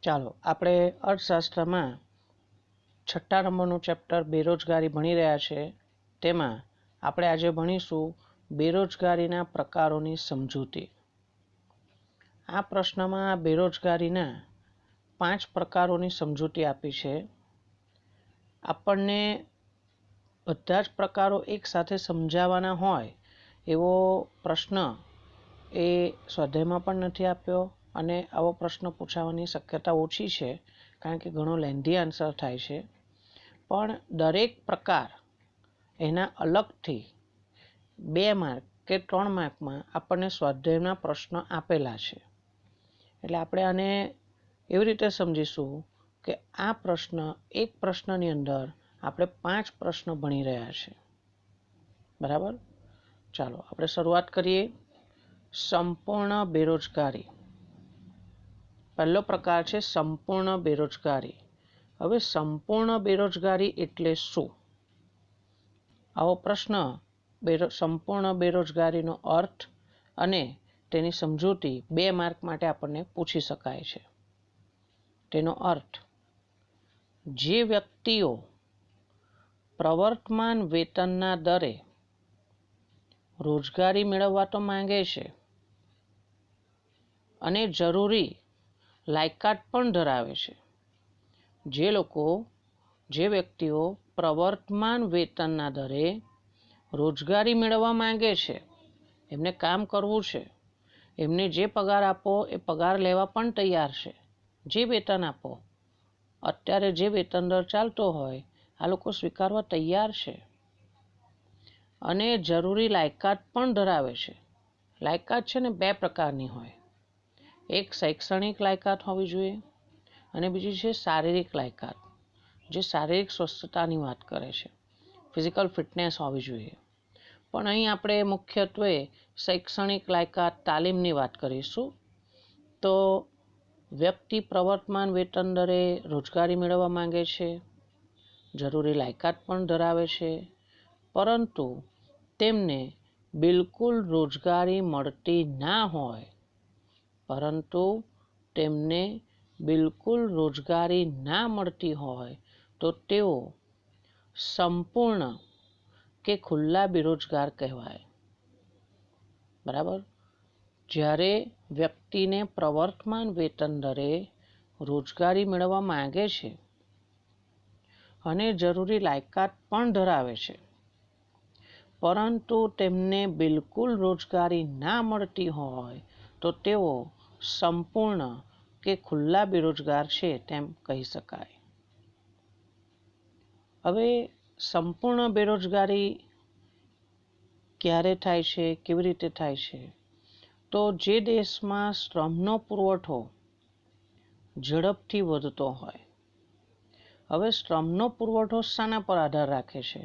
ચાલો આપણે અર્થશાસ્ત્રમાં 6ઠ્ઠા નંબરનું ચેપ્ટર બેરોજગારી ભણી રહ્યા છે. તેમાં આપણે આજે ભણીશું બેરોજગારીના પ્રકારોની સમજૂતી. આ પ્રશ્નમાં બેરોજગારીના 5 પ્રકારોની સમજૂતી આપી છે. આપણને બધા જ પ્રકારો એકસાથે સમજાવવાના હોય એવો પ્રશ્ન એ સ્વાધ્યાયમાં પણ નથી આપ્યો અને આવો પ્રશ્ન પૂછાવાની શક્યતા ઓછી છે, કારણ કે ઘણો લેન્ધી આન્સર થાય છે. પણ દરેક પ્રકાર એના અલગથી 2 માર્ક કે 3 માર્કમાં આપણને સ્વાધ્યાયના પ્રશ્નો આપેલા છે. એટલે આપણે આને એવી રીતે સમજીશું કે આ પ્રશ્ન એક પ્રશ્નની અંદર આપણે 5 પ્રશ્ન ભણી રહ્યા છે. બરાબર? ચાલો આપણે શરૂઆત કરીએ. સંપૂર્ણ બેરોજગારી. પહેલો પ્રકાર છે સંપૂર્ણ બેરોજગારી. હવે સંપૂર્ણ બેરોજગારી એટલે શું? આવો પ્રશ્ન સંપૂર્ણ બેરોજગારીનો અર્થ અને તેની સમજૂતી 2 માર્ક માટે આપણને પૂછી શકાય છે. તેનો અર્થ: જે વ્યક્તિઓ પ્રવર્તમાન વેતનના દરે રોજગારી મેળવવા તો માંગે છે અને જરૂરી લાયકાત પણ ધરાવે છે. જે વ્યક્તિઓ પ્રવર્તમાન વેતનના દરે રોજગારી મેળવવા માંગે છે, એમને કામ કરવું છે, એમને જે પગાર આપો એ પગાર લેવા પણ તૈયાર છે. જે વેતન આપો, અત્યારે જે વેતન દર ચાલતો હોય આ લોકો સ્વીકારવા તૈયાર છે અને જરૂરી લાયકાત પણ ધરાવે છે. લાયકાત છે ને 2 પ્રકારની હોય. એક શૈક્ષણિક લાયકાત હોવી જોઈએ અને બીજી છે શારીરિક લાયકાત, જે શારીરિક સ્વસ્થતાની વાત કરે છે. ફિઝિકલ ફિટનેસ હોવી જોઈએ. પણ અહીં આપણે મુખ્યત્વે શૈક્ષણિક લાયકાત, તાલીમની વાત કરીશું. તો વ્યક્તિ પ્રવર્તમાન વેતન દરે રોજગારી મેળવવા માંગે છે, જરૂરી લાયકાત પણ ધરાવે છે, પરંતુ તેમને બિલકુલ રોજગારી મળતી ના હોય તો તેઓ સંપૂર્ણ કે ખુલ્લા બેરોજગાર કહેવાય. બરાબર? જ્યારે વ્યક્તિને પ્રવર્તમાન વેતન દરે રોજગારી મેળવવા માંગે છે અને જરૂરી લાયકાત પણ ધરાવે છે, પરંતુ તેમને બિલકુલ રોજગારી ના મળતી હોય તો તેઓ સંપૂર્ણ કે ખુલ્લા બેરોજગાર છે તેમ કહી શકાય. હવે સંપૂર્ણ બેરોજગારી ક્યારે થાય છે, કેવી રીતે થાય છે? તો જે દેશમાં શ્રમનો પુરવઠો ઝડપથી વધતો હોય. હવે શ્રમનો પુરવઠો શાના પર આધાર રાખે છે?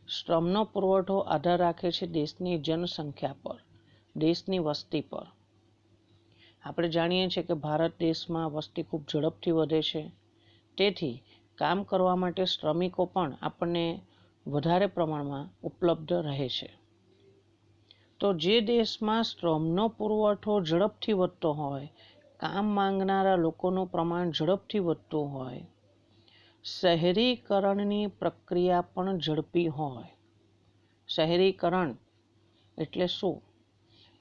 શ્રમનો પુરવઠો આધાર રાખે છે દેશની જનસંખ્યા પર, દેશની વસ્તી પર. આપણે જાણીએ છીએ કે ભારત દેશમાં વસ્તી ખૂબ ઝડપથી વધે છે, તેથી કામ કરવા માટે શ્રમિકો પણ આપણને વધારે પ્રમાણમાં ઉપલબ્ધ રહે છે. તો જે દેશમાં શ્રમનો પુરવઠો ઝડપથી વધતો હોય, કામ માંગનારા લોકોનું પ્રમાણ ઝડપથી વધતું હોય, શહેરીકરણની પ્રક્રિયા પણ ઝડપી હોય. શહેરીકરણ એટલે શું?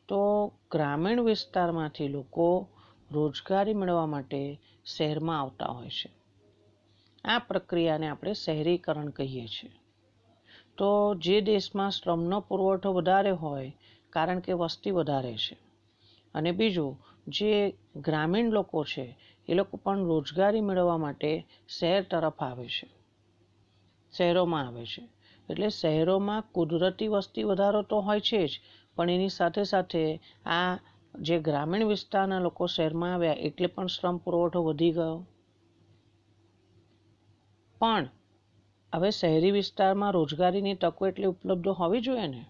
તો ગ્રામીણ વિસ્તારમાંથી લોકો રોજગારી મેળવવા માટે શહેરમાં આવતા હોય છે. આ પ્રક્રિયાને આપણે શહેરીકરણ કહીએ છીએ. તો જે દેશમાં શ્રમનો પુરવઠો વધારે હોય, કારણ કે વસ્તી વધારે છે, અને બીજું જે ગ્રામીણ લોકો છે એ લોકો પણ રોજગારી મેળવવા માટે શહેર તરફ આવે છે, શહેરોમાં આવે છે. એટલે શહેરોમાં કુદરતી વસ્તી વધારો તો હોય છે જ, પણ એની સાથે સાથે આ જે ગ્રામીણ વિસ્તારના લોકો શહેરમાં આવ્યા એટલે પણ શ્રમ પુરવઠો વધી ગયો. પણ હવે શહેરી વિસ્તારમાં રોજગારીની તકો એટલી ઉપલબ્ધ હોવી જોઈએ ને.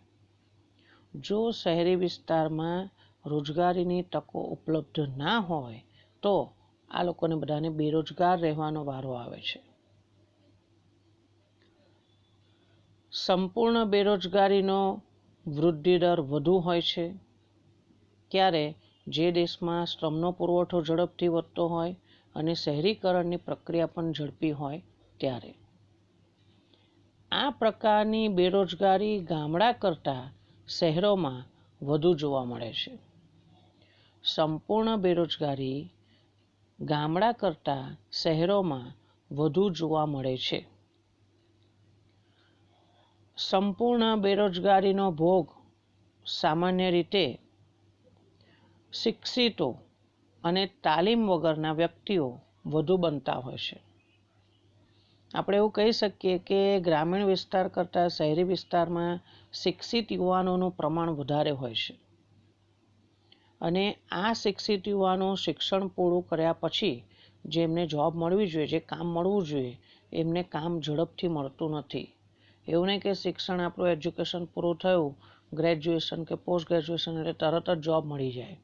જો શહેરી વિસ્તારમાં રોજગારીની તકો ઉપલબ્ધ ના હોય તો આ લોકોને બધાને બેરોજગાર રહેવાનો વારો આવે છે. સંપૂર્ણ બેરોજગારીનો વૃદ્ધિ દર વધુ હોય છે ક્યારે? જે દેશમાં શ્રમનો પુરવઠો ઝડપથી વધતો હોય અને શહેરીકરણની પ્રક્રિયા પણ ઝડપી હોય ત્યારે. આ પ્રકારની બેરોજગારી ગામડા કરતાં શહેરોમાં વધુ જોવા મળે છે. સંપૂર્ણ બેરોજગારી ગામડા કરતાં શહેરોમાં વધુ જોવા મળે છે. સંપૂર્ણ બેરોજગારીનો ભોગ સામાન્ય રીતે શિક્ષિતો અને તાલીમ વગરના વ્યક્તિઓ વધુ બનતા હોય છે. આપણે એવું કહી શકીએ કે ગ્રામીણ વિસ્તાર કરતાં શહેરી વિસ્તારમાં શિક્ષિત યુવાનોનું પ્રમાણ વધારે હોય છે. અને આ શિક્ષિત યુવાનો શિક્ષણ પૂરું કર્યા પછી જેમને જોબ મળવી જોઈએ, જે કામ મળવું જોઈએ, એમને કામ ઝડપથી મળતું નથી. એવું નહીં કે શિક્ષણ આપણું એજ્યુકેશન પૂરું થયું, ગ્રેજ્યુએશન કે પોસ્ટ ગ્રેજ્યુએશન એટલે તરત જ જોબ મળી જાય.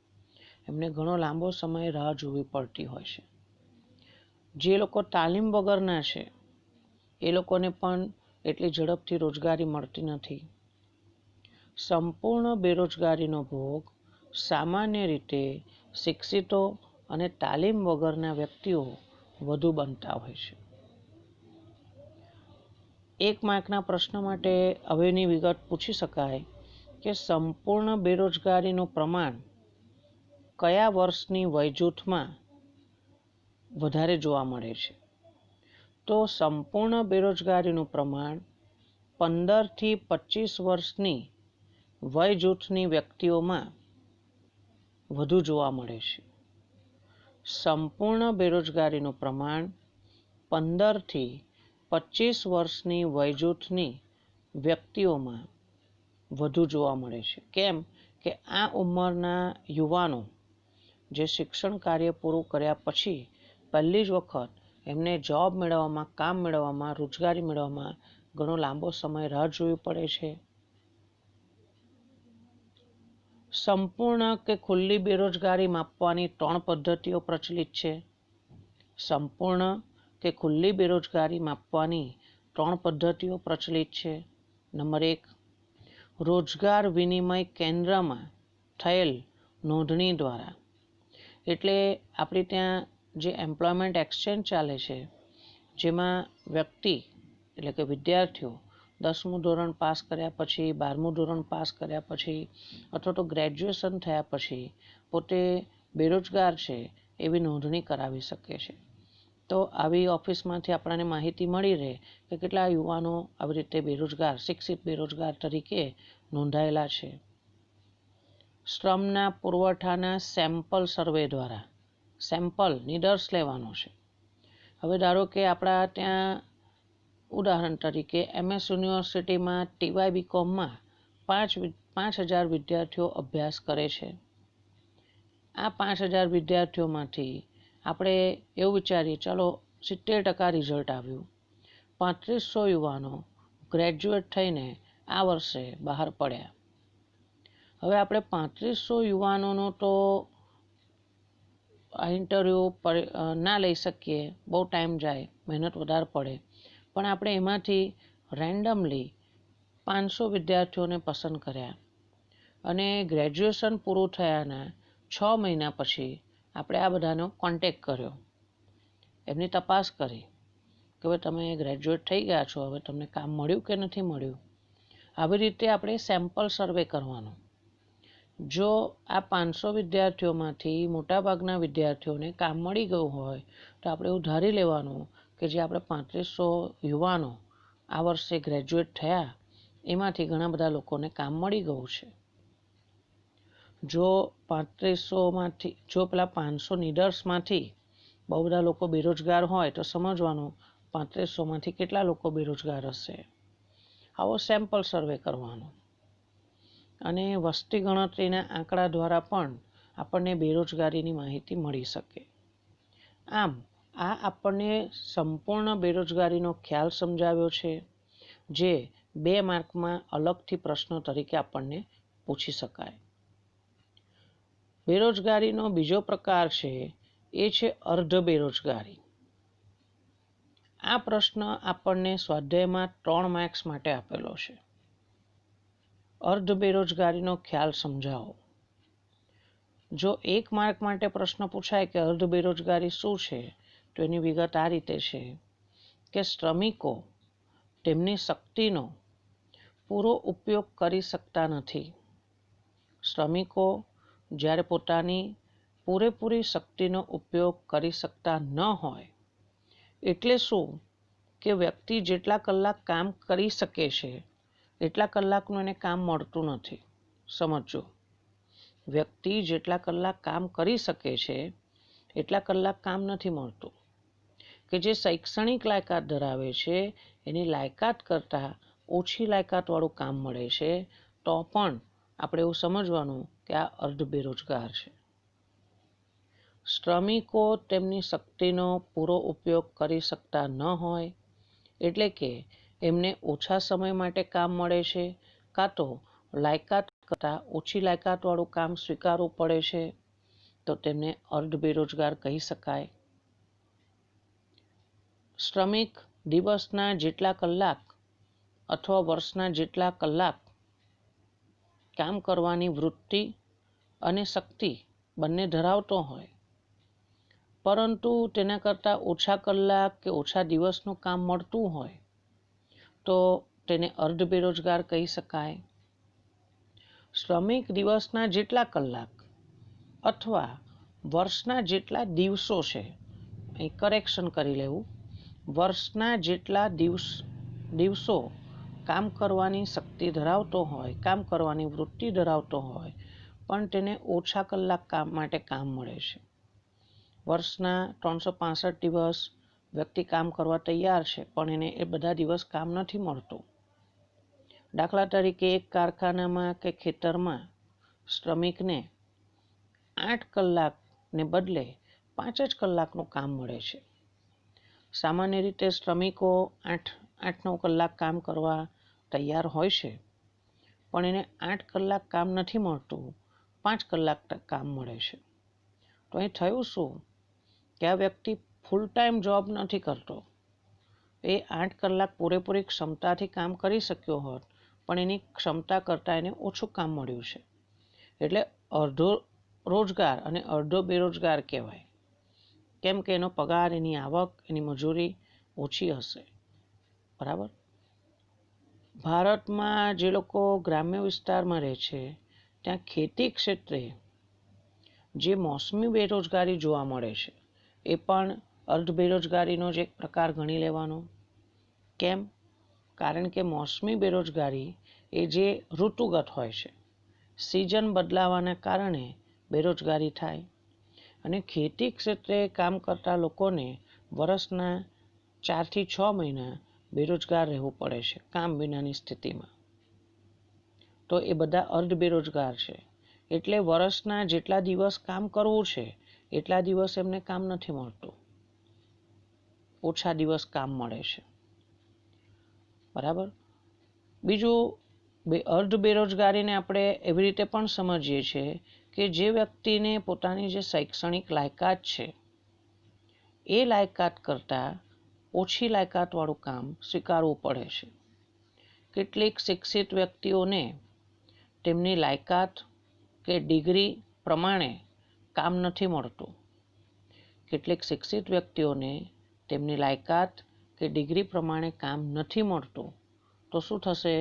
એમને ઘણો લાંબો સમય રાહ જોવી પડતી હોય છે. જે લોકો તાલીમ વગરના છે એ લોકોને પણ એટલી ઝડપથી રોજગારી મળતી નથી. સંપૂર્ણ બેરોજગારીનો ભોગ સામાન્ય રીતે શિક્ષિતો અને તાલીમ વગરના વ્યક્તિઓ વધુ બનતા હોય છે. 1 માર્કના પ્રશ્ન માટે હવેની વિગત પૂછી શકાય કે સંપૂર્ણ બેરોજગારીનું પ્રમાણ કયા વર્ષની વયજૂથમાં વધારે જોવા મળે છે? તો સંપૂર્ણ બેરોજગારીનું પ્રમાણ 15 થી 25 વર્ષની વયજૂથની વ્યક્તિઓમાં વધુ જોવા મળે છે. સંપૂર્ણ બેરોજગારીનું પ્રમાણ 15 થી 25 વર્ષની વયજૂથની વ્યક્તિઓમાં વધુ જોવા મળે છે. કેમ કે આ ઉંમરના યુવાનો જે શિક્ષણ કાર્ય પૂરું કર્યા પછી પહેલી જ વખત એમને જોબ મેળવવામાં, કામ મેળવવામાં, રોજગારી મેળવવામાં ઘણો લાંબો સમય રાહ જોવી પડે છે. સંપૂર્ણ કે ખુલ્લી બેરોજગારી માપવાની 3 પદ્ધતિઓ પ્રચલિત છે. સંપૂર્ણ કે ખુલ્લી બેરોજગારી માપવાની 3 પદ્ધતિઓ પ્રચલિત છે. નંબર 1, રોજગાર વિનિમય કેન્દ્રમાં થયેલ નોંધણી દ્વારા. એટલે આપણે ત્યાં જે એમ્પ્લોયમેન્ટ એક્સચેન્જ ચાલે છે, જેમાં વ્યક્તિ એટલે કે વિદ્યાર્થીઓ 10મું ધોરણ પાસ કર્યા પછી, 12મું ધોરણ પાસ કર્યા પછી અથવા તો ગ્રેજ્યુએશન થયા પછી પોતે બેરોજગાર છે એવી નોંધણી કરાવી શકે છે. તો આવી ઓફિસમાંથી આપણને માહિતી મળી રહે કે કેટલા યુવાનો આવી રીતે બેરોજગાર, શિક્ષિત બેરોજગાર તરીકે નોંધાયેલા છે. શ્રમના પુરવઠાના સેમ્પલ સર્વે દ્વારા સેમ્પલ નિદર્શ લેવાનો છે. હવે ધારો કે આપણા ત્યાં ઉદાહરણ તરીકે MS યુનિવર્સિટીમાં TY/BComમાં 5,000 વિદ્યાર્થીઓ અભ્યાસ કરે છે. આ 5,000 વિદ્યાર્થીઓમાંથી આપણે એવું વિચારીએ, ચલો 70% રિઝલ્ટ આવ્યું, 3500 યુવાનો ગ્રેજ્યુએટ થઈને આ વર્ષે બહાર પડ્યા. હવે આપણે 3500 યુવાનોનો તો આ ઇન્ટરવ્યૂ ના લઈ શકીએ, બહુ ટાઈમ જાય, મહેનત વધારે પડે. પણ આપણે એમાંથી રેન્ડમલી 500 વિદ્યાર્થીઓને પસંદ કર્યા અને ગ્રેજ્યુએશન પૂરું થયાના 6 મહિના પછી આપણે આ બધાનો કોન્ટેક્ટ કર્યો, એમની તપાસ કરી કે હવે તમે ગ્રેજ્યુએટ થઈ ગયા છો, હવે તમને કામ મળ્યું કે નથી મળ્યું. આવી રીતે આપણે સેમ્પલ સર્વે કરવાનો. જો આ 500 વિદ્યાર્થીઓમાંથી મોટાભાગના વિદ્યાર્થીઓને કામ મળી ગયું હોય તો આપણે એવું ધારી લેવાનું કે જે આપણે 3500 યુવાનો આ વર્ષે ગ્રેજ્યુએટ થયા એમાંથી ઘણા બધા લોકોને કામ મળી ગયું છે. જો 3500માંથી જો પેલા 500 નિદર્શમાંથી બહુ બધા લોકો બેરોજગાર હોય તો સમજવાનું 3500માંથી કેટલા લોકો બેરોજગાર હશે. આવો સેમ્પલ સર્વે કરવાનો. અને વસ્તી ગણતરીના આંકડા દ્વારા પણ આપણને બેરોજગારીની માહિતી મળી શકે. આમ આ આપણને સંપૂર્ણ બેરોજગારીનો ખ્યાલ સમજાવ્યો છે, જે 2 માર્કમાં અલગથી પ્રશ્નો તરીકે આપણને પૂછી શકાય. બેરોજગારીનો બીજો પ્રકાર છે એ છે અર્ધ બેરોજગારી. આ પ્રશ્ન આપણને સ્વાધ્યાયમાં 3 માર્ક્સ માટે આપેલો છે. અર્ધ બેરોજગારીનો ખ્યાલ સમજાવો. જો 1 માર્ક માટે પ્રશ્ન પૂછાય કે અર્ધ બેરોજગારી શું છે તો એની વિગત આ રીતે છે કે શ્રમિકો તેમની શક્તિનો પૂરો ઉપયોગ કરી શકતા નથી. શ્રમિકો જ્યારે પોતાની પૂરેપૂરી શક્તિનો ઉપયોગ કરી શકતા ન હોય એટલે શું કે વ્યક્તિ જેટલા કલાક કામ કરી શકે છે એટલા કલાકનું એને કામ મળતું નથી. સમજો, વ્યક્તિ જેટલા કલાક કામ કરી શકે છે એટલા કલાક કામ નથી મળતું. કે જે શૈક્ષણિક લાયકાત ધરાવે છે એની લાયકાત કરતાં ઓછી લાયકાતવાળું કામ મળે છે, તો પણ આપણે એવું સમજવાનું કે આ અર્ધ બેરોજગાર છે. શ્રમિકો તેમની શક્તિનો પૂરો ઉપયોગ કરી શકતા ન હોય એટલે કે એમને ઓછા સમય માટે કામ મળે છે કાં તો લાયકાત કરતાં ઓછી લાયકાતવાળું કામ સ્વીકારવું પડે છે, તો તેમને અર્ધ બેરોજગાર કહી શકાય. શ્રમિક દિવસના જેટલા કલાક અથવા વર્ષના જેટલા કલાક કામ કરવાની વૃત્તિ અને શક્તિ બંને ધરાવતો હોય, પરંતુ તેના કરતાં ઓછા કલાક કે ઓછા દિવસનું કામ મળતું હોય તો તેને અર્ધ બેરોજગાર કહી શકાય. શ્રમિક દિવસના જેટલા કલાક અથવા વર્ષના જેટલા દિવસો છે, અહીં કરેક્શન કરી લેવું, વર્ષના જેટલા દિવસો કામ કરવાની શક્તિ ધરાવતો હોય, કામ કરવાની વૃત્તિ ધરાવતો હોય, પણ તેને ઓછા કલાક કામ માટે કામ મળે છે. વર્ષના 365 દિવસ વ્યક્તિ કામ કરવા તૈયાર છે, પણ એને એ બધા દિવસ કામ નથી મળતું. દાખલા તરીકે એક કારખાનામાં કે ખેતરમાં શ્રમિકને 8 કલાકને બદલે 5 જ કલાકનું કામ મળે છે. સામાન્ય રીતે શ્રમિકો 8-9 કલાક કામ કરવા તૈયાર હોય છે, પણ એને 8 કલાક કામ નથી મળતું, 5 કલાક કામ મળે છે. તો અહીં થયું શું કે આ વ્યક્તિ ફૂલ ટાઈમ જોબ નથી કરતો. એ 8 કલાક પૂરેપૂરી ક્ષમતાથી કામ કરી શક્યો હોત, પણ એની ક્ષમતા કરતાં એને ઓછું કામ મળ્યું છે. એટલે અડધો રોજગાર અને અડધો બેરોજગાર કહેવાય. કેમ કે એનો પગાર, એની આવક, એની મજૂરી ઓછી હશે. બરાબર. ભારતમાં જે લોકો ગ્રામ્ય વિસ્તારમાં રહે છે ત્યાં ખેતી ક્ષેત્રે જે મોસમી બેરોજગારી જોવા મળે છે એ પણ અર્ધ બેરોજગારીનો જ એક પ્રકાર ગણી લેવાનો. કેમ? કારણ કે મોસમી બેરોજગારી એ જે ઋતુગત હોય છે, સિઝન બદલાવાના કારણે બેરોજગારી થાય, અને ખેતી ક્ષેત્રે કામ કરતા લોકોને વર્ષના 4 થી 6 મહિના બેરોજગાર રહેવું પડે છે કામ વિનાની સ્થિતિમાં. તો એ બધા અર્ધ બેરોજગાર છે. એટલે વર્ષના જેટલા દિવસ કામ કરવું છે એટલા દિવસ એમને કામ નથી મળતું, ઓછા દિવસ કામ મળે છે. બરાબર. બીજું, અર્ધ બેરોજગારીને આપણે એવી રીતે પણ સમજીએ છીએ કે જે વ્યક્તિને પોતાની જે શૈક્ષણિક લાયકાત છે એ લાયકાત કરતાં ઓછી લાયકાતવાળું કામ સ્વીકારવું પડે છે. કેટલીક શિક્ષિત વ્યક્તિઓને તેમની લાયકાત કે ડિગ્રી પ્રમાણે કામ નથી મળતું. કેટલીક શિક્ષિત વ્યક્તિઓને તેમની લાયકાત કે ડિગ્રી પ્રમાણે કામ નથી મળતું, તો શું થશે?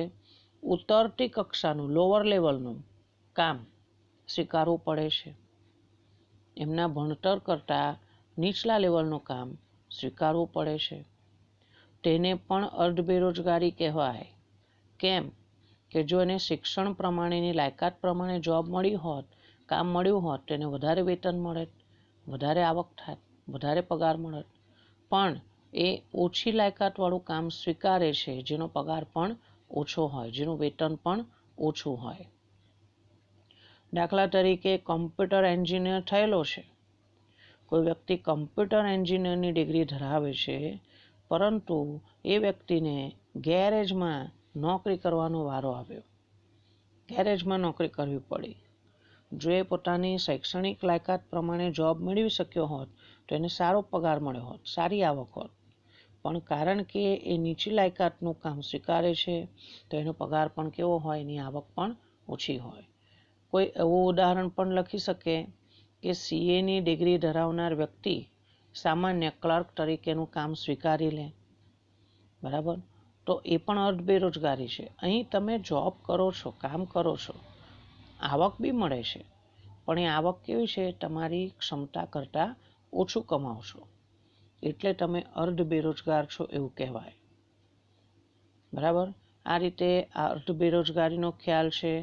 ઉતરતી કક્ષાનું, લોઅર લેવલનું કામ સ્વીકારવું પડે છે. એમના ભણતર કરતાં નીચલા લેવલનું કામ સ્વીકારવું પડે છે. તેને પણ અર્ધ બેરોજગારી કહેવાય. કેમ કે જો એને શિક્ષણ પ્રમાણેની લાયકાત પ્રમાણે જોબ મળી હોત, કામ મળ્યું હોત, તેને વધારે વેતન મળે, વધારે આવક થાય, વધારે પગાર મળે, પણ એ ઓછી લાયકાતવાળું કામ સ્વીકારે છે જેનો પગાર પણ ઓછો હોય, જેનું વેતન પણ ઓછું હોય. દાખલા તરીકે કોમ્પ્યુટર એન્જિનિયર થયેલો છે. કોઈ વ્યક્તિ કોમ્પ્યુટર એન્જિનિયરની ડિગ્રી ધરાવે છે, પરંતુ એ વ્યક્તિને ગેરેજમાં નોકરી કરવાનો વારો આવ્યો. ગેરેજમાં નોકરી કરવી પડી. જો એ પોતાની શૈક્ષણિક લાયકાત પ્રમાણે જોબ મેળવી શક્યો હોત તો એને સારો પગાર મળ્યો હોત, સારી આવક હોત, પણ કારણ કે એ નીચી લાયકાતનું કામ સ્વીકારે છે તો એનો પગાર પણ કેવો હોય, એની આવક પણ ઓછી હોય. કોઈ એવું ઉદાહરણ પણ લખી શકે કે સીએની ડિગ્રી ધરાવનાર વ્યક્તિ સામાન્ય ક્લર્ક તરીકેનું કામ સ્વીકારી લે, બરાબર, તો એ પણ અર્ધ બેરોજગારી છે. અહીં તમે જોબ કરો છો, કામ કરો છો, આવક બી મળે છે, પણ એ આવક કેવી છે? તમારી ક્ષમતા કરતાં ઓછું કમાવશો, એટલે તમે અર્ધ બેરોજગાર છો એવું કહેવાય, બરાબર. આ રીતે આ અર્ધ બેરોજગારીનો ખ્યાલ છે,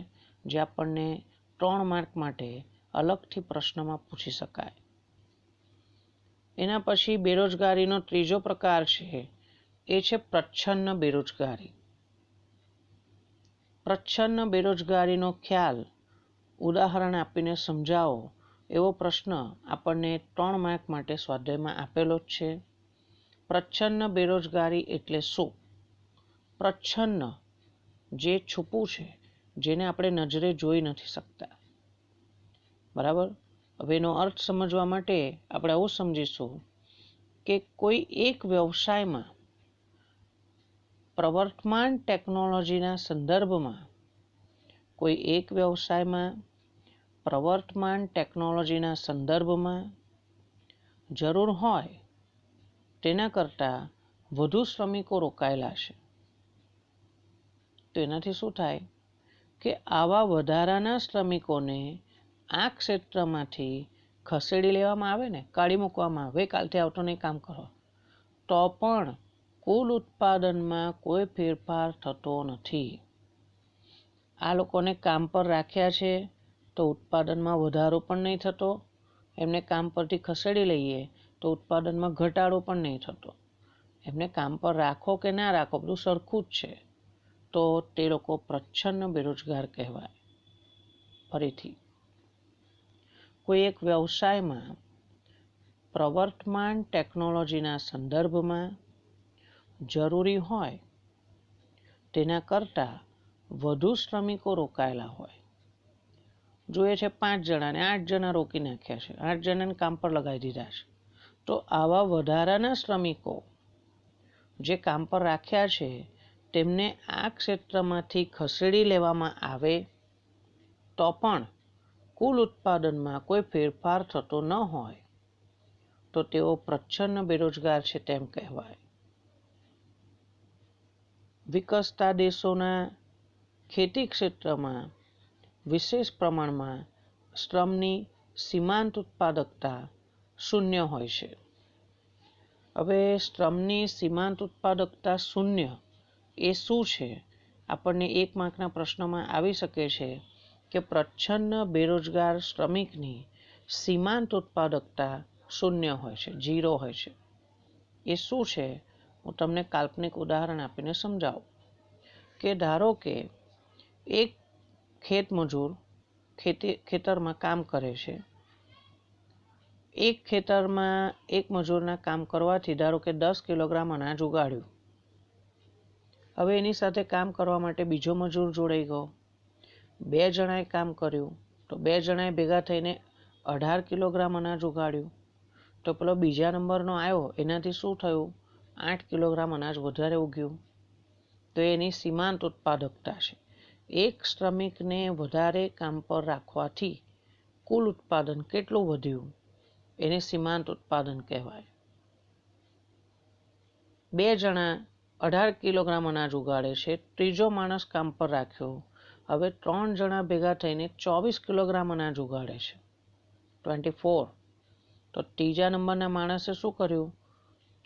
જે આપણને 3 માર્ક માટે અલગથી પ્રશ્નમાં પૂછી શકાય. એના પછી બેરોજગારીનો ત્રીજો પ્રકાર છે, એ છે પ્રચ્છન્ન બેરોજગારી. પ્રચ્છન્ન બેરોજગારીનો ખ્યાલ ઉદાહરણ આપીને સમજાવો એવો પ્રશ્ન આપણને 3 માર્ક માટે સ્વાધ્યાયમાં આપેલો જ છે. પ્રચ્છન્ન બેરોજગારી એટલે શું? પ્રચ્છન્ન જે છુપું છે, જેને આપણે નજરે જોઈ નથી શકતા, બરાબર. હવે એનો અર્થ સમજવા માટે આપણે આવું સમજીશું કે કોઈ એક વ્યવસાયમાં પ્રવર્તમાન ટેકનોલોજીના સંદર્ભમાં જરૂર હોય તેના કરતાં વધુ શ્રમિકો રોકાયેલા છે. તો એનાથી શું થાય કે આવા વધારાના શ્રમિકોને આ ક્ષેત્રમાંથી ખસેડી લેવામાં આવે ને, કાઢી મૂકવામાં આવે, કાલથી આવતો નહીં, કામ કરો, તો પણ કુલ ઉત્પાદનમાં કોઈ ફેરફાર થતો નથી. આ લોકોને કામ પર રાખ્યા છે તો ઉત્પાદનમાં વધારો પણ નહીં થતો, એમને કામ પરથી ખસેડી લઈએ તો ઉત્પાદનમાં ઘટાડો પણ નહીં થતો. એમને કામ પર રાખો કે ના રાખો, બધું સરખું જ છે, તો તે લોકો પ્રચ્છન્ન બેરોજગાર કહેવાય. ફરીથી, કોઈ એક વ્યવસાયમાં પ્રવર્તમાન ટેકનોલોજીના સંદર્ભમાં જરૂરી હોય તેના કરતાં વધુ શ્રમિકો રોકાયેલા હોય. જોઈએ છે 5 જણાને 8 જણા રોકી નાખ્યા છે, 8 જણાને કામ પર લગાવી દીધા છે. તો આવા વધારાના શ્રમિકો જે કામ પર રાખ્યા છે તેમને આ ક્ષેત્રમાંથી ખસેડી લેવામાં આવે તો પણ કુલ ઉત્પાદનમાં કોઈ ફેરફાર થતો ન હોય તો તેઓ પ્રચ્છન્ન બેરોજગાર છે તેમ કહેવાય. વિકસતા દેશોના ખેતી ક્ષેત્રમાં વિશેષ પ્રમાણમાં શ્રમની સીમાંત ઉત્પાદકતા શૂન્ય હોય છે. હવે શ્રમની સીમાંત ઉત્પાદકતા શૂન્ય એ શું છે? આપણને 1 માર્કના પ્રશ્નમાં આવી શકે છે કે પ્રચ્છન્ન બેરોજગાર શ્રમિકની સીમાંત ઉત્પાદકતા શૂન્ય હોય છે, 0 હોય છે. એ શું છે? હું તમને કાલ્પનિક ઉદાહરણ આપીને સમજાવું કે ધારો કે એક ખેતમજૂર ખેતરમાં કામ કરે છે. એક ખેતરમાં એક મજૂરના કામ કરવાથી ધારો કે 10 કિલોગ્રામ અનાજ ઉગાડ્યું. હવે એની સાથે કામ કરવા માટે બીજો મજૂર જોડાઈ ગયો, 2 જણાએ કામ કર્યું, તો 2 જણાએ ભેગા થઈને 18 કિલોગ્રામ અનાજ ઉગાડ્યું. તો પેલો બીજા નંબરનો આવ્યો, એનાથી શું થયું? 8 કિલોગ્રામ અનાજ વધારે ઉગ્યું. તો એની સીમાંત ઉત્પાદકતા છે. એક શ્રમિકને વધારે કામ પર રાખવાથી કુલ ઉત્પાદન કેટલું વધ્યું? એને સીમાંત ઉત્પાદન કહેવાય. 2 જણા 18 કિલોગ્રામ અનાજ ઉગાડે છે, ત્રીજો માણસ કામ પર રાખ્યો, હવે 3 જણા ભેગા થઈને 24 કિલોગ્રામ અનાજ ઉગાડે છે, 24. તો ત્રીજા નંબરના માણસે શું કર્યું?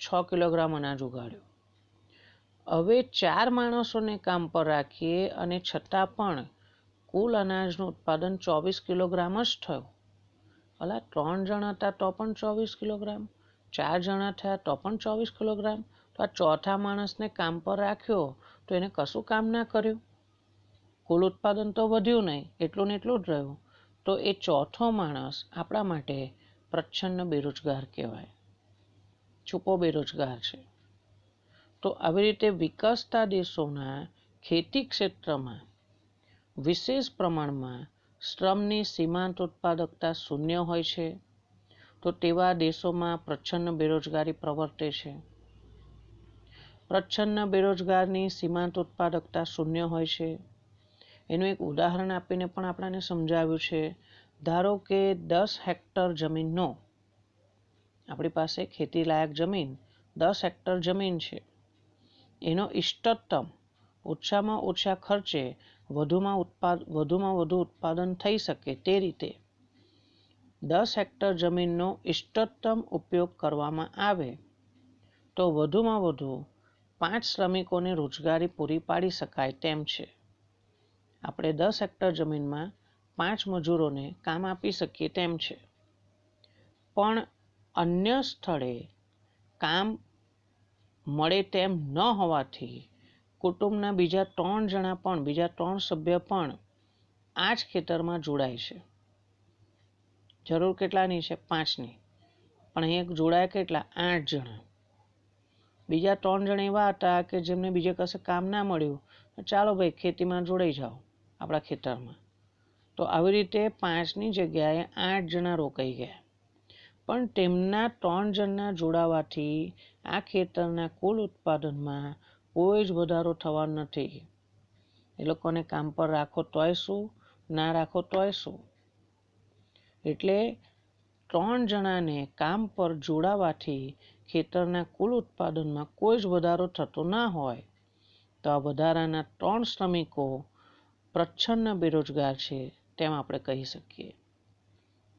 6 કિલોગ્રામ અનાજ ઉગાડ્યું. હવે 4 માણસોને કામ પર રાખીએ અને છતાં પણ કુલ અનાજનું ઉત્પાદન 24 કિલોગ્રામ જ થયું. અલા 3 જણા હતા તો પણ 24 કિલોગ્રામ, 4 જણા થયા તો પણ 24 કિલોગ્રામ. તો આ ચોથા માણસને કામ પર રાખ્યો તો એને કશું કામ ના કર્યું, કુલ ઉત્પાદન તો વધ્યું નહીં, એટલું ને એટલું જ રહ્યું. તો એ ચોથો માણસ આપણા માટે પ્રચ્છન્ન બેરોજગાર કહેવાય, છુપો બેરોજગાર છે. તો આવી રીતે વિકસતા દેશોના ખેતી ક્ષેત્રમાં વિશેષ પ્રમાણમાં શ્રમની સીમાંત ઉત્પાદકતા શૂન્ય હોય છે. તો તેવા દેશોમાં પ્રચ્છન્ન બેરોજગારી પ્રવર્તે છે. પ્રચ્છન્ન બેરોજગારની સીમાંત ઉત્પાદકતા શૂન્ય હોય છે. એનું એક ઉદાહરણ આપીને પણ આપણને સમજાવ્યું છે. ધારો કે 10 હેક્ટર જમીનનો આપણી પાસે ખેતી લાયક જમીન 10 હેક્ટર જમીન છે, એનો ઇષ્ટતમ ઓછામાં ઓછા ખર્ચે વધુમાં વધુ ઉત્પાદન થઈ શકે તે રીતે 10 હેક્ટર જમીનનો ઇષ્ટતમ ઉપયોગ કરવામાં આવે તો વધુમાં વધુ 5 શ્રમિકોને રોજગારી પૂરી પાડી શકાય તેમ છે. આપણે 10 હેક્ટર જમીનમાં 5 મજૂરોને કામ આપી શકીએ તેમ છે. પણ અન્ય સ્થળે કામ મળે તેમ ન હોવાથી કુટુંબના બીજા 3 સભ્ય પણ આ જ ખેતરમાં જોડાય છે. જરૂર કેટલાની છે? 5ની. પણ અહીંયા જોડાય કેટલા? 8 જણા. બીજા 3 જણા એવા હતા કે જેમને બીજે કશે કામ ના મળ્યું, ચાલો ભાઈ ખેતીમાં જોડાઈ જાઓ આપણા ખેતરમાં. તો આવી રીતે 5ની જગ્યાએ 8 જણા રોકાઈ ગયા. પણ તેમના 3 જણના જોડાવાથી આ ખેતરના કુલ ઉત્પાદનમાં કોઈ જ વધારો થવાનો નથી. એ લોકોને કામ પર રાખો તોય શું, ના રાખો તોય શું. એટલે 3 જણાને કામ પર જોડાવાથી ખેતરના કુલ ઉત્પાદનમાં કોઈ જ વધારો થતો ના હોય તો આ વધારાના 3 શ્રમિકો પ્રચ્છન્ન બેરોજગાર છે તેમ આપણે કહી શકીએ.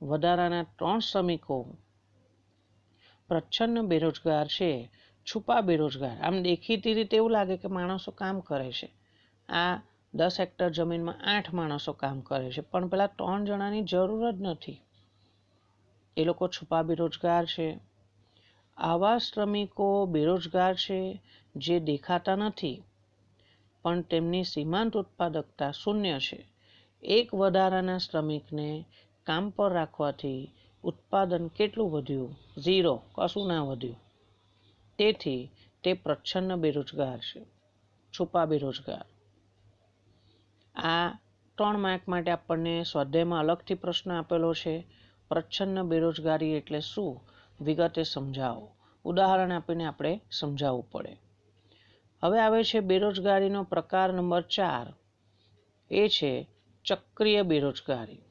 વધારાના 3 શ્રમિકો પ્રચ્છન્ન બેરોજગાર છે, છુપા બેરોજગાર. આમ દેખીતી રીતે એવું લાગે કે માણસો કામ કરે છે. આ 10 હેક્ટર જમીનમાં 8 માણસો કામ કરે છે, પણ પેલા 3 જણાની જરૂર જ નથી. એ લોકો છુપા બેરોજગાર છે. આવા શ્રમિકો બેરોજગાર છે જે દેખાતા નથી, પણ તેમની સીમાંત ઉત્પાદકતા 0 છે. એક વધારાના શ્રમિકને કામ પર રાખવાથી ઉત્પાદન કેટલું વધ્યું? 0, કશું ના વધ્યું. તેથી તે પ્રચ્છન્ન બેરોજગાર છે, છુપા બેરોજગાર. આ 3 માર્ક માટે આપણને સ્વાધ્યાયમાં અલગથી પ્રશ્ન આપેલો છે. પ્રચ્છન્ન બેરોજગારી એટલે શું? વિગતે સમજાવો. ઉદાહરણ આપીને આપણે સમજાવવું પડે. હવે આવે છે બેરોજગારીનો પ્રકાર નંબર 4. એ છે ચક્રીય બેરોજગારી.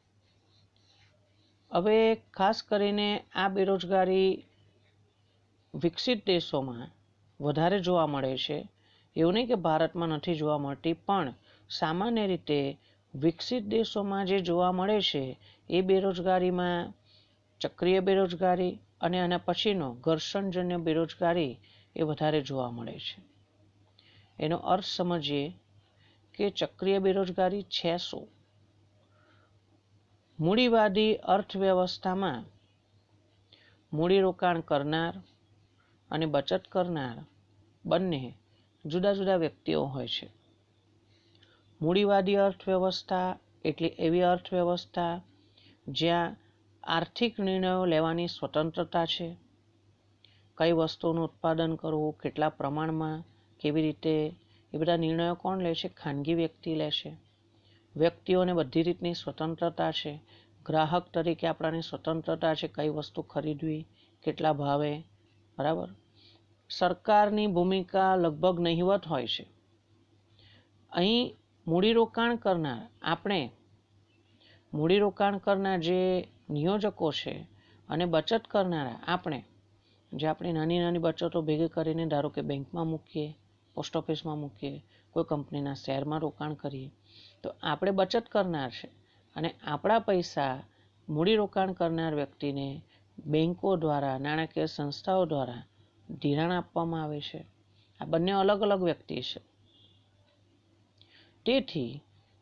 હવે ખાસ કરીને આ બેરોજગારી વિકસિત દેશોમાં વધારે જોવા મળે છે. એવું નહીં કે ભારતમાં નથી જોવા મળતી, પણ સામાન્ય રીતે વિકસિત દેશોમાં જે જોવા મળે છે એ બેરોજગારીમાં ચક્રીય બેરોજગારી અને આના પછીનો ઘર્ષણજન્ય બેરોજગારી એ વધારે જોવા મળે છે. એનો અર્થ સમજીએ કે ચક્રીય બેરોજગારી છે શું? મૂડીવાદી અર્થવ્યવસ્થામાં મૂડીરોકાણ કરનાર અને બચત કરનાર બંને જુદા જુદા વ્યક્તિઓ હોય છે. મૂડીવાદી અર્થવ્યવસ્થા એટલે એવી અર્થવ્યવસ્થા જ્યાં આર્થિક નિર્ણયો લેવાની સ્વતંત્રતા છે. કઈ વસ્તુનું ઉત્પાદન કરવું, કેટલા પ્રમાણમાં, કેવી રીતે, એ બધા નિર્ણયો કોણ લે છે? ખાનગી વ્યક્તિ લે છે. વ્યક્તિઓને બધી રીતની સ્વતંત્રતા છે. ગ્રાહક તરીકે આપણાને સ્વતંત્રતા છે કઈ વસ્તુ ખરીદવી, કેટલા ભાવે, બરાબર. સરકારની ભૂમિકા લગભગ નહિવત હોય છે. અહીં મૂડીરોકાણ કરનાર જે નિયોજકો છે અને બચત કરનારા આપણે, જે આપણી નાની નાની બચતો ભેગી કરીને ધારો કે બેંકમાં મૂકીએ, પોસ્ટ ઓફિસમાં મૂકીએ, કોઈ કંપનીના શેરમાં રોકાણ કરીએ, તો આપણે બચત કરનાર છે અને આપણા પૈસા મૂડીરોકાણ કરનાર વ્યક્તિને બેંકો દ્વારા, નાણાકીય સંસ્થાઓ દ્વારા ધિરાણ આપવામાં આવે છે. આ બંને અલગ અલગ વ્યક્તિ છે. તેથી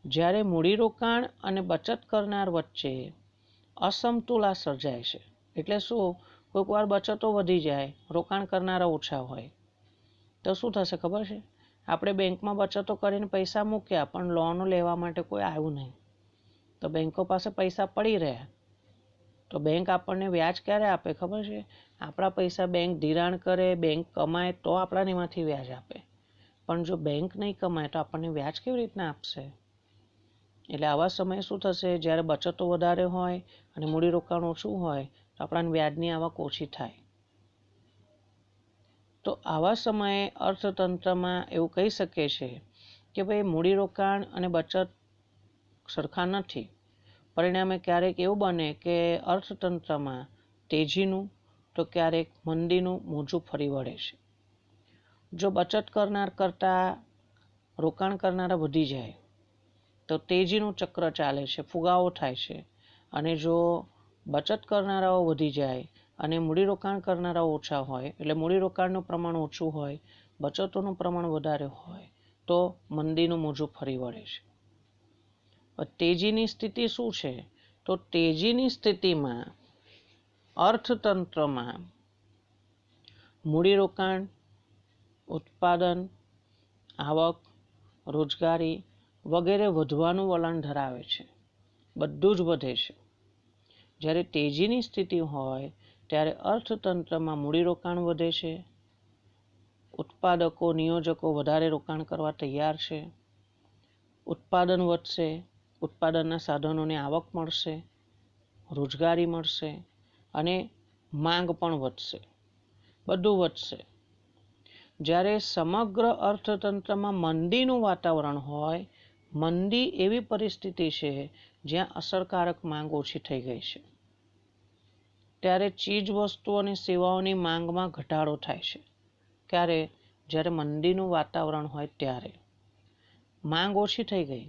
જ્યારે મૂડીરોકાણ અને બચત કરનાર વચ્ચે અસમતુલા સર્જાય છે, એટલે શું? કોઈક વાર બચતો વધી જાય, રોકાણ કરનારા ઓછા હોય, તો શું થશે ખબર છે? આપણે બેંકમાં બચતો કરીને પૈસા મૂક્યા, પણ લોન લેવા માટે કોઈ આવ્યું નહીં, તો બેંકો પાસે પૈસા પડી રહ્યા. તો બેંક આપણને વ્યાજ ક્યારે આપે ખબર છે? આપણા પૈસા બેંક ધિરાણ કરે, બેંક કમાય તો આપણાને એમાંથી વ્યાજ આપે. પણ જો બેંક નહીં કમાય તો આપણને વ્યાજ કેવી રીતના આપશે? એટલે આવા સમયે શું થશે? જ્યારે બચતો વધારે હોય અને મૂડીરોકાણ ઓછું હોય તો આપણાને વ્યાજની આવક ઓછી થાય. તો આવા સમયે અર્થતંત્રમાં એવું કહી શકે છે કે ભાઈ મૂડીરોકાણ અને બચત સરખા નથી. પરિણામે ક્યારેક એવું બને કે અર્થતંત્રમાં તેજીનું તો ક્યારેક મંદીનું મોજું ફરી વળે છે. જો બચત કરનાર કરતાં રોકાણ કરનારા વધી જાય તો તેજીનું ચક્ર ચાલે છે, ફુગાવો થાય છે. અને જો બચત કરનારાઓ વધી જાય અને મૂડીરોકાણ કરનારાઓ ઓછા હોય, એટલે મૂડીરોકાણનું પ્રમાણ ઓછું હોય, બચતોનું પ્રમાણ વધારે હોય, તો મંદીનું મોજું ફરી વળે છે. તેજીની સ્થિતિ શું છે? તો તેજીની સ્થિતિમાં અર્થતંત્રમાં મૂડીરોકાણ, ઉત્પાદન, આવક, રોજગારી વગેરે વધવાનું વલણ ધરાવે છે. બધું જ વધે છે. જ્યારે તેજીની સ્થિતિ હોય ત્યારે અર્થતંત્રમાં મૂડીરોકાણ વધે છે, ઉત્પાદકો, નિયોજકો વધારે રોકાણ કરવા તૈયાર છે, ઉત્પાદન વધશે, ઉત્પાદનના સાધનોને આવક મળશે, રોજગારી મળશે અને માંગ પણ વધશે. બધું વધશે. જ્યારે સમગ્ર અર્થતંત્રમાં મંદીનું વાતાવરણ હોય, મંદી એવી પરિસ્થિતિ છે જ્યાં અસરકારક માંગ ઓછી થઈ ગઈ છે, ત્યારે ચીજ વસ્તુઓ અને સેવાઓની માંગમાં ઘટાડો થાય છે. ક્યારે? જ્યારે મંદીનું વાતાવરણ હોય ત્યારે માંગ ઓછી થઈ ગઈ.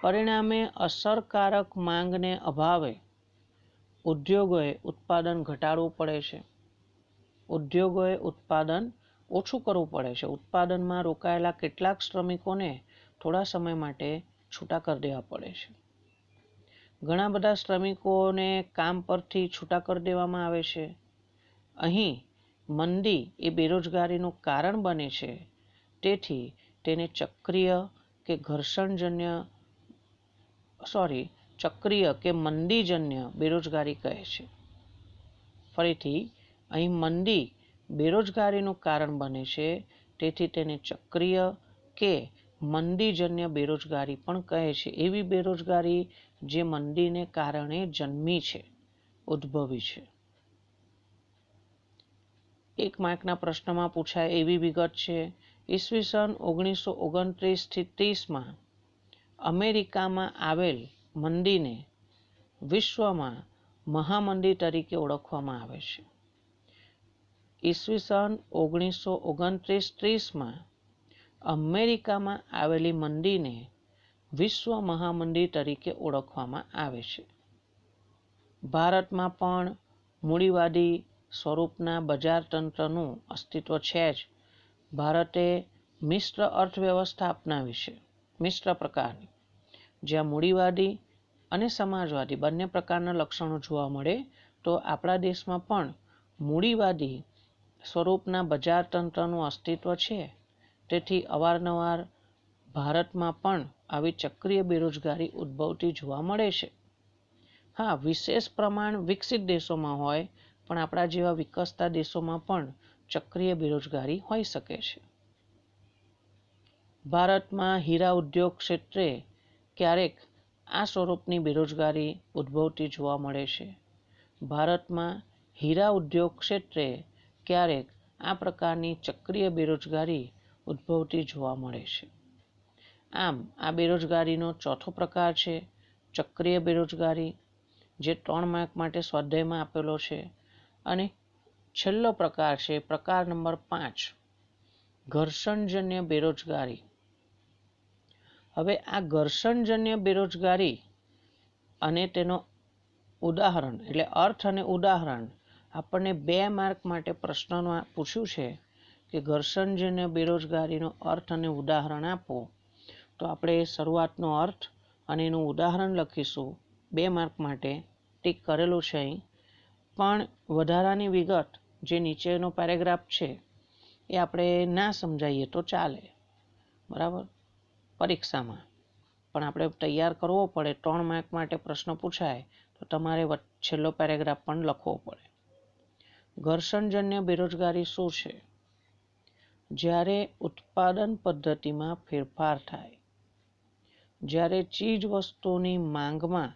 પરિણામે અસરકારક માંગને અભાવે ઉદ્યોગોએ ઉત્પાદન ઘટાડવું પડે છે. ઉદ્યોગોએ ઉત્પાદન ઓછું કરવું પડે છે. ઉત્પાદનમાં રોકાયેલા કેટલાક શ્રમિકોને થોડા સમય માટે છૂટા કરી દેવા પડે છે. ઘણા બધા શ્રમિકોને કામ પરથી છૂટા કરી દેવામાં આવે છે. અહીં મંદી એ બેરોજગારીનું કારણ બને છે. તેથી તેને ચક્રીય કે મંદીજન્ય બેરોજગારી કહે છે. ફરીથી, અહીં મંદી બેરોજગારીનું કારણ બને છે, તેથી તેને ચક્રીય કે મંદીજન્ય બેરોજગારી પણ કહે છે. એવી બેરોજગારી જે મંદીને કારણે જન્મી છે, ઉદ્ભવી છે. 1 માર્કના પ્રશ્નમાં પૂછાય એવી વિગત છે. ઈસવીસન 1929 થી 30માં અમેરિકામાં આવેલ મંદીને વિશ્વમાં મહામંદી તરીકે ઓળખવામાં આવે છે. ઈસવીસન 1929-30માં અમેરિકામાં આવેલી મંદીને વિશ્વ મહામંદી તરીકે ઓળખવામાં આવે છે. ભારતમાં પણ મૂડીવાદી સ્વરૂપના બજારતંત્રનું અસ્તિત્વ છે જ. ભારતે મિશ્ર અર્થવ્યવસ્થા અપનાવી છે, મિશ્ર પ્રકારની, જ્યાં મૂડીવાદી અને સમાજવાદી બંને પ્રકારના લક્ષણો જોવા મળે. તો આપણા દેશમાં પણ મૂડીવાદી સ્વરૂપના બજારતંત્રનું અસ્તિત્વ છે. તેથી અવારનવાર ભારતમાં પણ આવી ચક્રીય બેરોજગારી ઉદ્ભવતી જોવા મળે છે. હા, વિશેષ પ્રમાણ વિકસિત દેશોમાં હોય, પણ આપણા જેવા વિકસતા દેશોમાં પણ ચક્રીય બેરોજગારી હોઈ શકે છે. ભારતમાં હીરા ઉદ્યોગ ક્ષેત્રે ક્યારેક આ સ્વરૂપની બેરોજગારી ઉદ્ભવતી જોવા મળે છે. ભારતમાં હીરા ઉદ્યોગ ક્ષેત્રે ક્યારેક આ પ્રકારની ચક્રીય બેરોજગારી ઉદ્ભવતી જોવા મળે છે. આમ, આ બેરોજગારીનો ચોથો પ્રકાર છે ચક્રીય બેરોજગારી, જે 3 માર્ક માટે સ્વાધ્યાયમાં આપેલો છે. અને છેલ્લો પ્રકાર છે પ્રકાર નંબર 5, ઘર્ષણજન્ય બેરોજગારી. હવે આ ઘર્ષણજન્ય બેરોજગારી અને તેનો ઉદાહરણ એટલે અર્થ અને ઉદાહરણ આપણને 2 માર્ક માટે પ્રશ્નોમાં પૂછ્યું છે કે ઘર્ષણજન્ય બેરોજગારીનો અર્થ અને ઉદાહરણ આપો. તો આપણે શરૂઆતનો અર્થ અને એનું ઉદાહરણ લખીશું. 2 માર્ક માટે ટીક કરેલું છે અહીં. પણ વધારાની વિગત જે નીચેનો પેરેગ્રાફ છે એ આપણે ના સમજાવીએ તો ચાલે, બરાબર, પરીક્ષામાં. પણ આપણે તૈયાર કરવો પડે. 3 માર્ક માટે પ્રશ્ન પૂછાય તો તમારે છેલ્લો પેરેગ્રાફ પણ લખવો પડે. ઘર્ષણજન્ય બેરોજગારી શું છે? જ્યારે ઉત્પાદન પદ્ધતિમાં ફેરફાર થાય, જ્યારે ચીજ વસ્તુની માંગમાં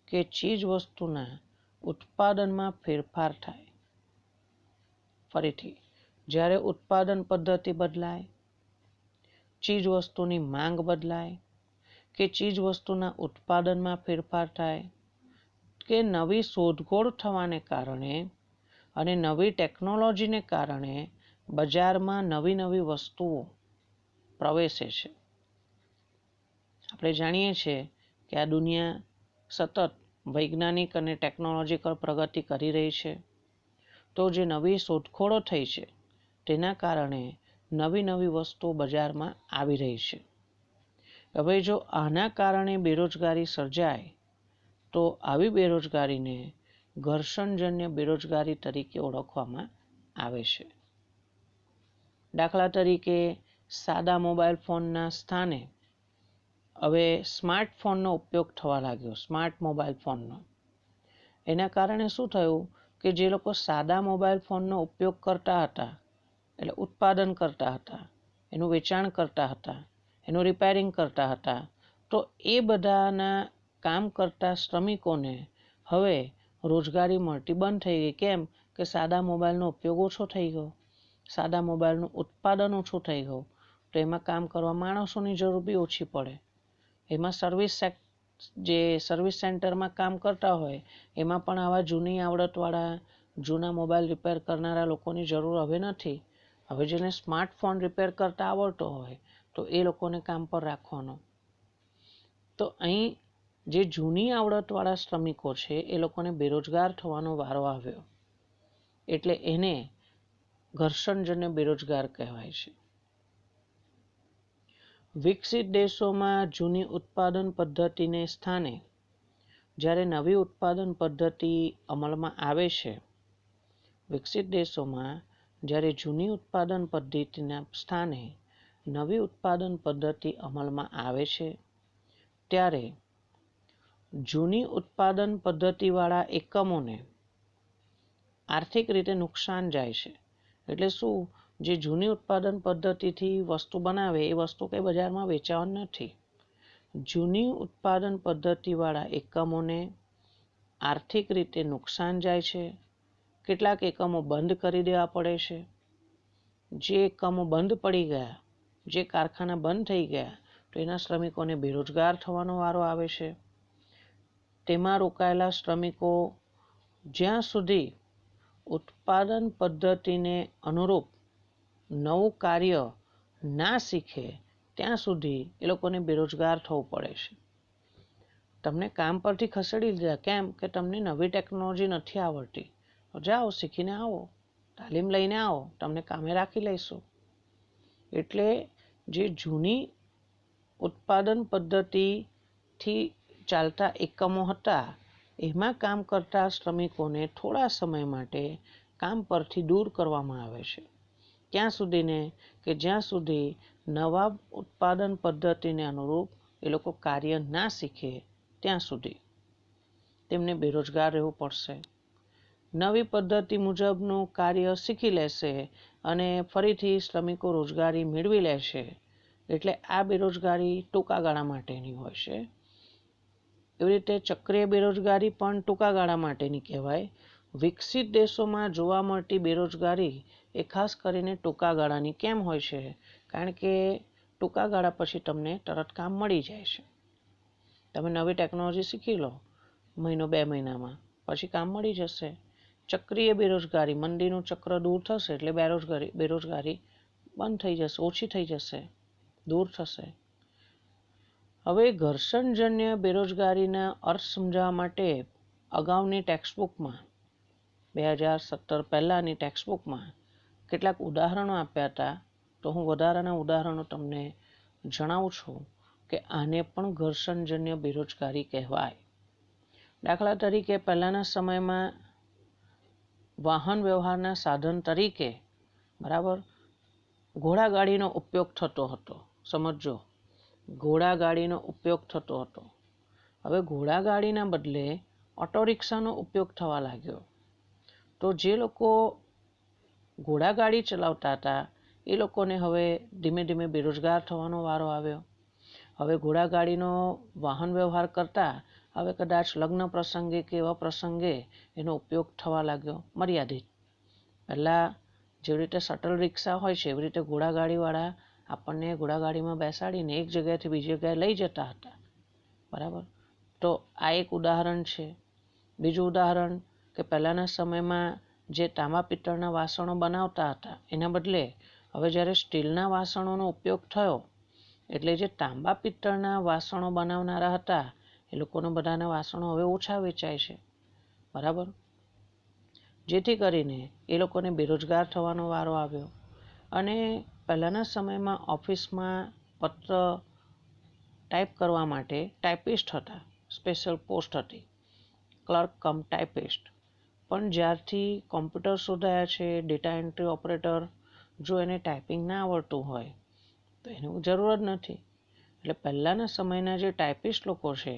કે ચીજ વસ્તુના ઉત્પાદનમાં ફેરફાર થાય. ફરીથી, જ્યારે ઉત્પાદન પદ્ધતિ બદલાય, ચીજ વસ્તુની માંગ બદલાય કે ચીજ વસ્તુના ઉત્પાદનમાં ફેરફાર થાય કે નવી શોધખોળ થવાને કારણે અને નવી ટેકનોલોજીને કારણે બજારમાં નવી નવી વસ્તુઓ પ્રવેશે છે. આપણે જાણીએ છીએ કે આ દુનિયા સતત વૈજ્ઞાનિક અને ટેકનોલોજીકલ પ્રગતિ કરી રહી છે. તો જે નવી શોધખોળો થઈ છે તેના કારણે નવી નવી વસ્તુઓ બજારમાં આવી રહી છે. હવે જો આના કારણે બેરોજગારી સર્જાય તો આવી બેરોજગારીને ઘર્ષણજન્ય બેરોજગારી તરીકે ઓળખવામાં આવે છે. દાખલા તરીકે સાદા મોબાઈલ ફોનના સ્થાને હવે સ્માર્ટફોનનો ઉપયોગ થવા લાગ્યો. સ્માર્ટ મોબાઈલ ફોનનો એના કારણે શું થયું કે જે લોકો સાદા મોબાઈલ ફોનનો ઉપયોગ કરતા હતા, એટલે ઉત્પાદન કરતા હતા, એનું વેચાણ કરતા હતા, એનું રિપેરિંગ કરતા હતા, તો એ બધાના કામ કરતા શ્રમિકોને હવે રોજગારી મળતી બંધ થઈ ગઈ. કેમ કે સાદા મોબાઈલનો ઉપયોગ ઓછો થઈ ગયો, સાદા મોબાઈલનું ઉત્પાદન ઓછું થઈ ગયું. તો એમાં કામ કરવા માણસોની જરૂર બી ઓછી પડે. એમાં જે સર્વિસ સેન્ટરમાં કામ કરતા હોય એમાં પણ આવા જૂની આવડતવાળા જૂના મોબાઈલ રિપેર કરનારા લોકોની જરૂર હવે નથી. હવે જેને સ્માર્ટફોન રિપેર કરતા આવડતો હોય તો એ લોકોને કામ પર રાખવાનો. તો અહીં જે જૂની આવડતવાળા શ્રમિકો છે એ લોકોને બેરોજગાર થવાનો વારો આવ્યો. એટલે એને ઘર્ષણજન્ય બેરોજગાર કહેવાય છે. વિકસિત દેશોમાં જૂની ઉત્પાદન પદ્ધતિને સ્થાને જ્યારે નવી ઉત્પાદન પદ્ધતિ અમલમાં આવે છે, વિકસિત દેશોમાં જ્યારે જૂની ઉત્પાદન પદ્ધતિના સ્થાને નવી ઉત્પાદન પદ્ધતિ અમલમાં આવે છે, ત્યારે જૂની ઉત્પાદન પદ્ધતિવાળા એકમોને આર્થિક રીતે નુકસાન જાય છે. એટલે શું, જે જૂની ઉત્પાદન પદ્ધતિથી વસ્તુ બનાવે એ વસ્તુ કંઈ બજારમાં વેચાવાની નથી. જૂની ઉત્પાદન પદ્ધતિવાળા એકમોને આર્થિક રીતે નુકસાન જાય છે. કેટલાક એકમો બંધ કરી દેવા પડે છે. જે એકમો બંધ પડી ગયા, જે કારખાના બંધ થઈ ગયા, તો એના શ્રમિકોને બેરોજગાર થવાનો વારો આવે છે. તેમાં રોકાયેલા શ્રમિકો જ્યાં સુધી ઉત્પાદન પદ્ધતિને અનુરૂપ નવું કાર્ય ના શીખે ત્યાં સુધી એ લોકોને બેરોજગાર થવું પડે છે. તમને કામ પરથી ખસેડી લીધા, કેમ કે તમને નવી ટેકનોલોજી નથી આવડતી, તો જાઓ શીખીને આવો, તાલીમ લઈને આવો, તમને કામે રાખી લઈશું. એટલે જે જૂની ઉત્પાદન પદ્ધતિથી ચાલતા એકમો હતા એમાં કામ કરતા શ્રમિકોને થોડા સમય માટે કામ પરથી દૂર કરવામાં આવે છે. ક્યાં સુધીને કે જ્યાં સુધી નવા ઉત્પાદન પદ્ધતિને અનુરૂપ એ લોકો કાર્ય ના શીખે ત્યાં સુધી તેમને બેરોજગાર રહેવું પડશે. નવી પદ્ધતિ મુજબનું કાર્ય શીખી લેશે અને ફરીથી શ્રમિકો રોજગારી મેળવી લેશે. એટલે આ બેરોજગારી ટૂંકા ગાળા માટેની હોય છે. એવી રીતે ચક્રીય બેરોજગારી પણ ટૂંકા ગાળા માટેની કહેવાય. વિકસિત દેશોમાં જોવા મળતી બેરોજગારી એ ખાસ કરીને ટૂંકા ગાળાની કેમ હોય છે? કારણ કે ટૂંકા ગાળા પછી તમને તરત કામ મળી જાય છે. તમે નવી ટેકનોલોજી શીખી લો મહિનો 2 મહિનામાં, પછી કામ મળી જશે. ચક્રીય બેરોજગારી, મંદીનું ચક્ર દૂર થશે એટલે બેરોજગારી બંધ થઈ જશે, ઓછી થઈ જશે, દૂર થશે. હવે ઘર્ષણજન્ય બેરોજગારીના અર્થ સમજાવવા માટે અગાઉની ટેક્સ્ટબુકમાં 2017 પહેલાંની ટેક્સ્ટબુકમાં કેટલાક ઉદાહરણો આપ્યા હતા. તો હું વધારાના ઉદાહરણો તમને જણાવું છું કે આને પણ ઘર્ષણજન્ય બેરોજગારી કહેવાય. દાખલા તરીકે પહેલાંના સમયમાં વાહન વ્યવહારના સાધન તરીકે બરાબર ઘોડાગાડીનો ઉપયોગ થતો હતો. સમજો, ઘોડાગાડીનો ઉપયોગ થતો હતો. હવે ઘોડાગાડીના બદલે ઓટો રિક્ષાનો ઉપયોગ થવા લાગ્યો. તો જે લોકો ઘોડાગાડી ચલાવતા હતા એ લોકોને હવે ધીમે ધીમે બેરોજગાર થવાનો વારો આવ્યો. હવે ઘોડાગાડીનો વાહન વ્યવહાર કરતા હવે કદાચ લગ્ન પ્રસંગે કે એવા પ્રસંગે એનો ઉપયોગ થવા લાગ્યો મર્યાદિત. પહેલાં જેવી રીતે શટલ રિક્ષા હોય છે એવી રીતે ઘોડાગાડીવાળા આપણને ઘોડાગાડીમાં બેસાડીને એક જગ્યાએથી બીજી જગ્યાએ લઈ જતા હતા. બરાબર. તો આ એક ઉદાહરણ છે. બીજું ઉદાહરણ કે પહેલાંના સમયમાં જે તાંબા પિત્તળના વાસણો બનાવતા હતા એના બદલે હવે જ્યારે સ્ટીલના વાસણોનો ઉપયોગ થયો એટલે જે તાંબા પિત્તળના વાસણો બનાવનારા હતા એ લોકોના બધાના વાસણો હવે ઓછા વેચાય છે, બરાબર. જેથી કરીને એ લોકોને બેરોજગાર થવાનો વારો આવ્યો. અને પહેલાંના સમયમાં ઓફિસમાં પત્ર ટાઈપ કરવા માટે ટાઈપિસ્ટ હતા, સ્પેશિયલ પોસ્ટ હતી, ક્લર્ક કમ ટાઈપિસ્ટ. પણ જ્યારથી કોમ્પ્યુટર શોધાયા છે, ડેટા એન્ટ્રી ઓપરેટર, જો એને ટાઈપિંગ ના આવડતું હોય તો એની જરૂર જ નથી. એટલે પહેલાંના સમયના જે ટાઈપિસ્ટ લોકો છે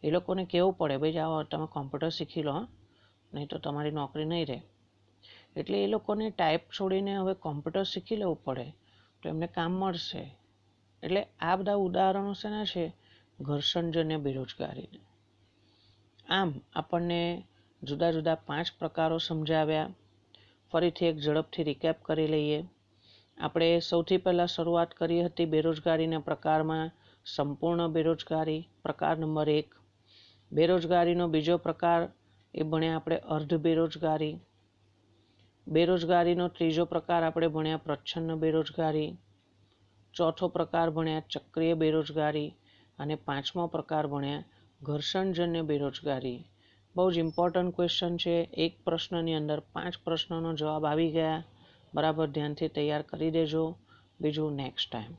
એ લોકોને કહેવું પડે, ભાઈ જાઓ તમે કોમ્પ્યુટર શીખી લો, નહીં તો તમારી નોકરી નહીં રહે. એટલે એ લોકોને ટાઈપ છોડીને હવે કોમ્પ્યુટર શીખી લેવું પડે તો એમને કામ મળશે. એટલે આ બધા ઉદાહરણો શેના છે? ઘર્ષણજન્ય બેરોજગારીને. આમ આપણને જુદા જુદા 5 પ્રકારો સમજાવ્યા. ફરીથી એક ઝડપથી રિકેપ કરી લઈએ. આપણે સૌથી પહેલાં શરૂઆત કરી હતી બેરોજગારીના પ્રકારમાં સંપૂર્ણ બેરોજગારી, પ્રકાર નંબર 1. બેરોજગારીનો બીજો પ્રકાર એ ભણ્યા આપણે અર્ધ બેરોજગારી. બેરોજગારીનો ત્રીજો પ્રકાર આપણે ભણ્યા પ્રચ્છન્ન બેરોજગારી. ચોથો પ્રકાર ભણ્યા ચક્રીય બેરોજગારી. અને 5મો પ્રકાર ભણ્યા ઘર્ષણજન્ય બેરોજગારી. બહુ જ ઇમ્પોર્ટન્ટ ક્વેશ્ચન છે. એક પ્રશ્નની અંદર 5 પ્રશ્નોનો જવાબ આવી ગયા. બરાબર ધ્યાનથી તૈયાર કરી દેજો. બીજું નેક્સ્ટ ટાઈમ.